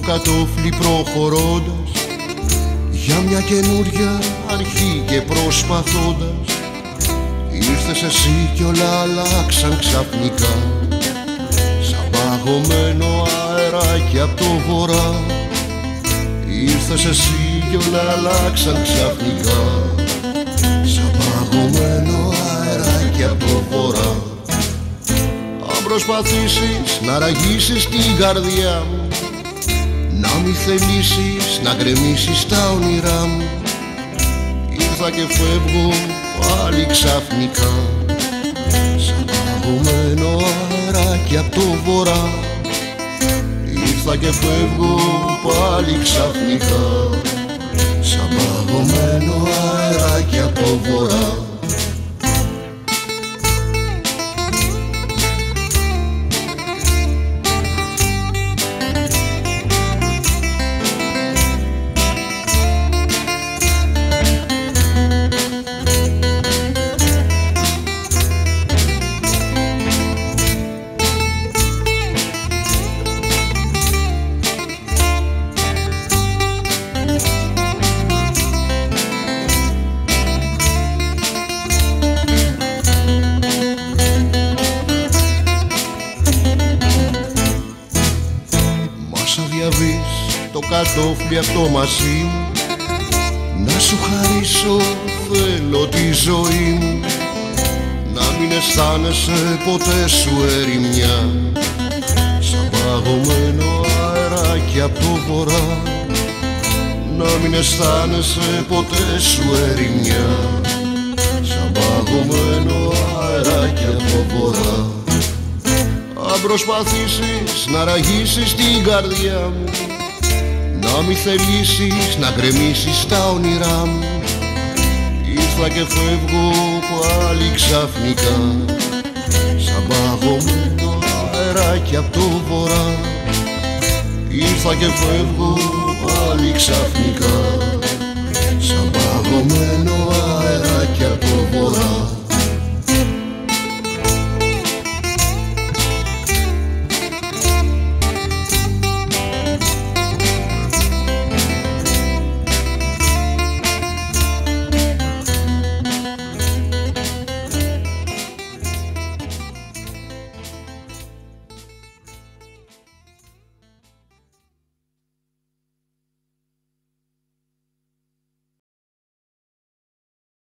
κατόφλι προχωρώντας για μια καινούρια αρχή και προσπαθώντας, ήρθες εσύ κι όλα αλλάξαν ξαφνικά, σαν παγωμένο αεράκι απ' το βορρά. Ήρθες εσύ κι όλα αλλάξαν ξαφνικά, σαν παγωμένο αεράκι απ' το βορρά. Αν προσπαθήσεις να ραγίσεις την καρδιά μου, να μη θελήσεις να γκρεμίσεις τα όνειρά μου, ήρθα και φεύγω πάλι ξαφνικά, σαν παγωμένο αεράκι απ' το βορρά. Ήρθα και φεύγω πάλι ξαφνικά, σαν παγωμένο αεράκι απ' το βορρά. Το κατόφλι απ' το μαζί μου, να σου χαρίσω θέλω τη ζωή μου, να μην αισθάνεσαι ποτέ σου ερημιά, σαν παγωμένο αεράκι απ' το βορρά. Να μην αισθάνεσαι ποτέ σου ερημιά, σαν παγωμένο αεράκι απ' το βορρά. Αν προσπαθήσεις να ραγίσεις την καρδιά μου, να μη θελήσεις να γκρεμίσεις τα όνειρά μου, ήρθα και φεύγω πάλι ξαφνικά, σαν παγωμένο αεράκι απ' το βορρά. Ήρθα και φεύγω πάλι ξαφνικά, σαν παγωμένο